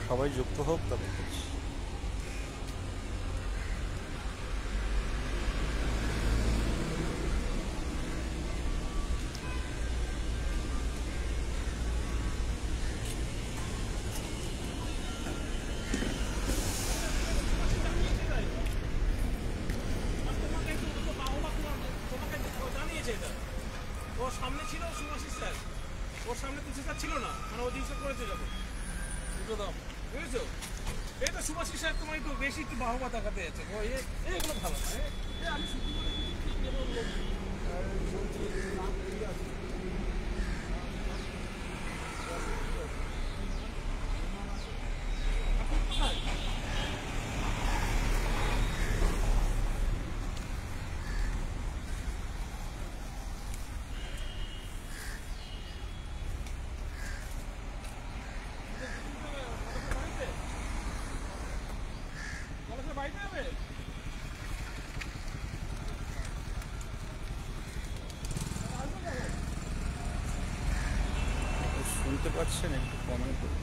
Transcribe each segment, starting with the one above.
সবাই যুক্ত হোক তবে। ওর সামনে ছিল সুভাষিস স্যার, ওর সামনে তুলসী স্যার ছিল না, মানে ও জিনিসটা করেছে যখন দুটো দাম, বুঝেছো? এই তো সুভাষিস স্যার তোমার একটু বেশি একটু বাহবা দেখাতে যাচ্ছে, ও এগুলো ভালো না। আমি শুধু বাইরে যাবে। শুনতে পাচ্ছেন একটু কমেন্ট করুন।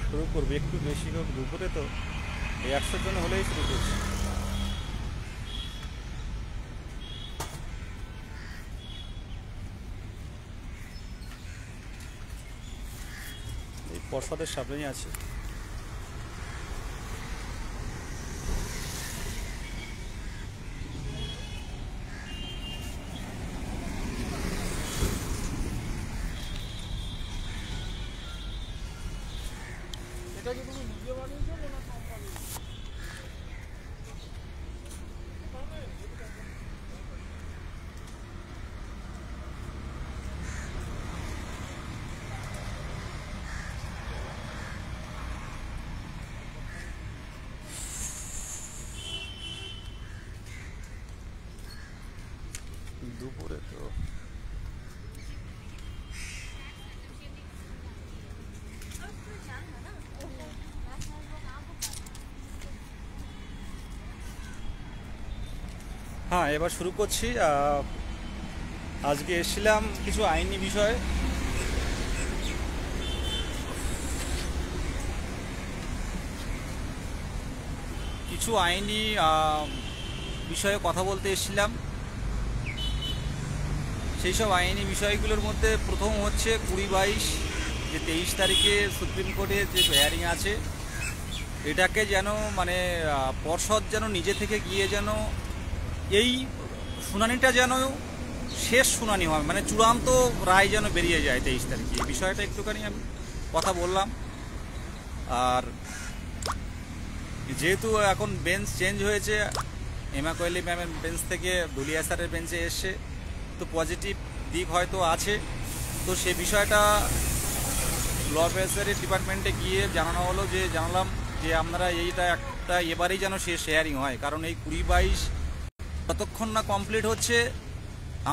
শুরু করবো, একটু বেশি হোক, দুপুরে তো এই 100 জন হলেই শুরু করছি। এই পর্ষদের সামনেই আছে। এটা কি তুমি নিজে বানিয়েছো না কোম্পানি? দুপুরে তো হ্যাঁ, এবার শুরু করছি। আজকে এসেছিলাম কিছু আইনি বিষয়। কিছু আইনি বিষয়ে কথা বলতে এসেছিলাম। সেই সব আইনি বিষয়গুলোর মধ্যে প্রথম হচ্ছে 20-22 যে 23 তারিখে সুপ্রিম কোর্টে যে হিয়ারিং আছে, এটাকে যেন মানে পর্ষদ যেন নিজে থেকে গিয়ে যেন এই শুনানিটা যেন শেষ শুনানি হয়, মানে চূড়ান্ত রায় যেন বেরিয়ে যায় 23 তারিখে। এই বিষয়টা একটুখানি আমি কথা বললাম। আর যেহেতু এখন বেঞ্চ চেঞ্জ হয়েছে, হেমা কোয়েলি ম্যামের বেঞ্চ থেকে দুলিয়া স্যারের বেঞ্চে এসছে, তো পজিটিভ দিক হয়তো আছে। তো সে বিষয়টা ল অ্যাফেয়ার্সের ডিপার্টমেন্টে গিয়ে জানালাম যে আমরা এইটা একটা এবারেই যেন শেষ হেয়ারিং হয়, কারণ এই 20-22 যতক্ষণ না কমপ্লিট হচ্ছে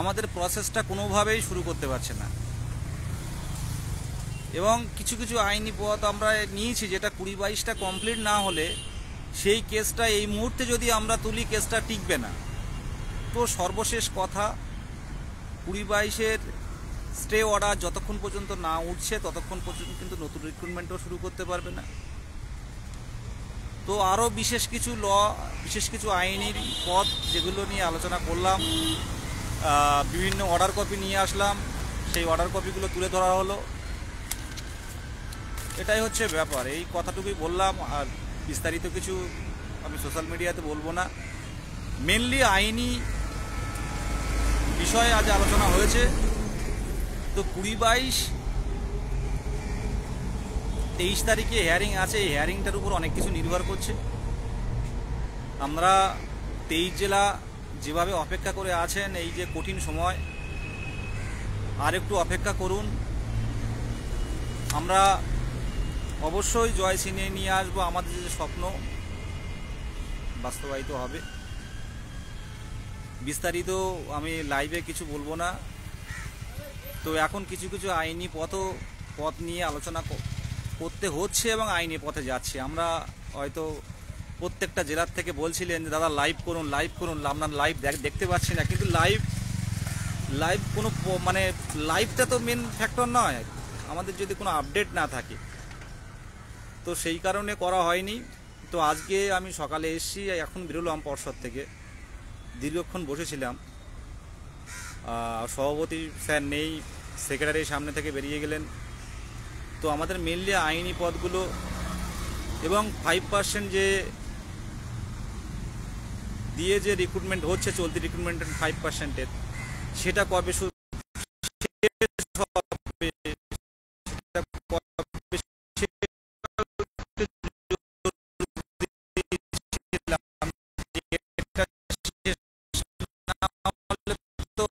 আমাদের প্রসেসটা কোনোভাবেই শুরু করতে পারছে না। এবং কিছু কিছু আইনি পথ আমরা নিয়েছি, যেটা 20-22টা কমপ্লিট না হলে সেই কেসটা এই মুহূর্তে যদি আমরা তুলি কেসটা টিকবে না। তো সর্বশেষ কথা, 20-22-এর স্টে অর্ডার যতক্ষণ পর্যন্ত না উঠছে ততক্ষণ পর্যন্ত কিন্তু নতুন রিক্রুটমেন্টও শুরু করতে পারবে না। তো আরও বিশেষ কিছু আইনের পদ যেগুলো নিয়ে আলোচনা করলাম, বিভিন্ন অর্ডার কপি নিয়ে আসলাম, সেই অর্ডার কপিগুলো তুলে ধরা হলো। এটাই হচ্ছে ব্যাপার, এই কথাটুকুই বললাম। আর বিস্তারিত কিছু আমি সোশ্যাল মিডিয়াতে বলবো না। মেনলি আইনি বিষয়ে আজ আলোচনা হয়েছে। তো 20-22-23 তারিখে হিয়ারিং আছে, এই হিয়ারিংটার উপর অনেক কিছু নির্ভর করছে। আমরা 23 জেলা যেভাবে অপেক্ষা করে আছেন, এই যে কঠিন সময়, আর একটু অপেক্ষা করুন। আমরা অবশ্যই জয় ছিনিয়ে নিয়ে আসবো, আমাদের যে স্বপ্ন বাস্তবায়িত হবে। বিস্তারিত আমি লাইভে কিছু বলবো না। তো এখন কিছু আইনি পথ নিয়ে আলোচনা করতে হচ্ছে এবং আইনি পথে যাচ্ছে। আমরা হয়তো প্রত্যেকটা জেলার থেকে বলছিলেন যে দাদা লাইভ করুন, আমরা লাইভ দেখতে পাচ্ছি না, কিন্তু লাইভ কোনো মানে লাইভটা তো মেন ফ্যাক্টর নয়, আমাদের যদি কোনো আপডেট না থাকে, তো সেই কারণে করা হয়নি। তো আজকে আমি সকালে এসেছি, এখন বেরোলাম পর্ষদ থেকে, দীর্ঘক্ষণ বসেছিলাম। সভাপতি স্যার নেই, সেক্রেটারি সামনে থেকে বেরিয়ে গেলেন। তো আমাদের মেনলি আইনি পদগুলো এবং 5% যে দিয়ে যে রিক্রুটমেন্ট হচ্ছে, চলতি রিক্রুটমেন্টের 5%-এর, সেটা কবে শেষ হবে, সেটা কবে শেষ এটা শেষ না হলে তো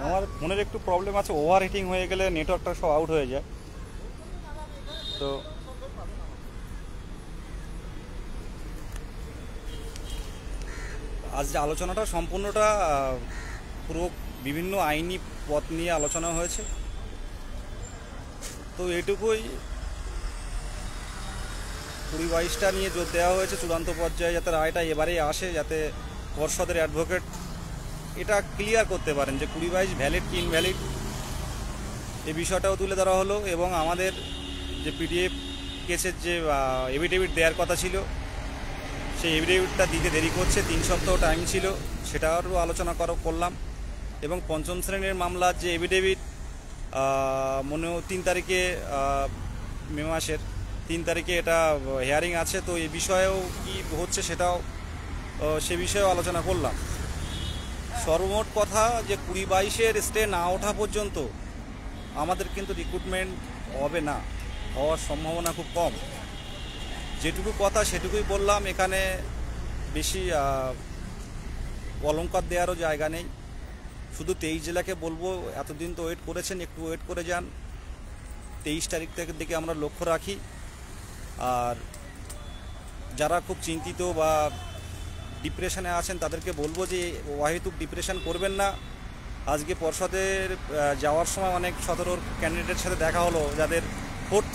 আমার ফোনের একটু প্রবলেম আছে, ওভার হিটিং হয়ে গেলে নেটওয়ার্কটা সব আউট হয়ে যায়। তো আজ যে আলোচনাটা সম্পূর্ণটা পুরো বিভিন্ন আইনি পথ নিয়ে আলোচনা হয়েছে। তো এটুকুই, 20-22টা নিয়ে জোর দেওয়া হয়েছে চূড়ান্ত পর্যায়ে, যাতে রায়টা এবারেই আসে, যাতে পর্ষদের অ্যাডভোকেট এটা ক্লিয়ার করতে পারেন যে 20-22 ভ্যালিড কি ইনভ্যালিড, এই বিষয়টাও তুলে ধরা হলো। এবং আমাদের যে পিডিএফ কেসের যে এফিডেভিট দেওয়ার কথা ছিল, সেই এফিডেভিটটা দিতে দেরি করছে, 3 সপ্তাহ টাইম ছিল, সেটারও আলোচনা করলাম। এবং 5ম শ্রেণীর মামলার যে এফিডেভিট মনে 3 তারিখে, মে মাসের 3 তারিখে এটা হিয়ারিং আছে, তো এই বিষয়েও কি হচ্ছে সেটাও সে বিষয়েও আলোচনা করলাম। সর্বমোট কথা যে 20-22-এর স্টে না ওঠা পর্যন্ত আমাদের কিন্তু রিক্রুটমেন্ট হবে না, হওয়ার সম্ভাবনা খুব কম। যেটুকু কথা সেটুকুই বললাম, এখানে বেশি অলংকার দেওয়ারও জায়গা নেই। শুধু 23 জেলাকে বলবো, এতদিন তো ওয়েট করেছেন, একটু ওয়েট করে যান, 23 তারিখ থেকে দিকে আমরা লক্ষ্য রাখি। আর যারা খুব চিন্তিত বা ডিপ্রেশনে আছেন তাদেরকে বলবো যে অহেতুক ডিপ্রেশন করবেন না। আজকে পর্ষদের যাওয়ার সময় অনেক 17 ক্যান্ডিডেটের সাথে দেখা হলো, যাদের 4th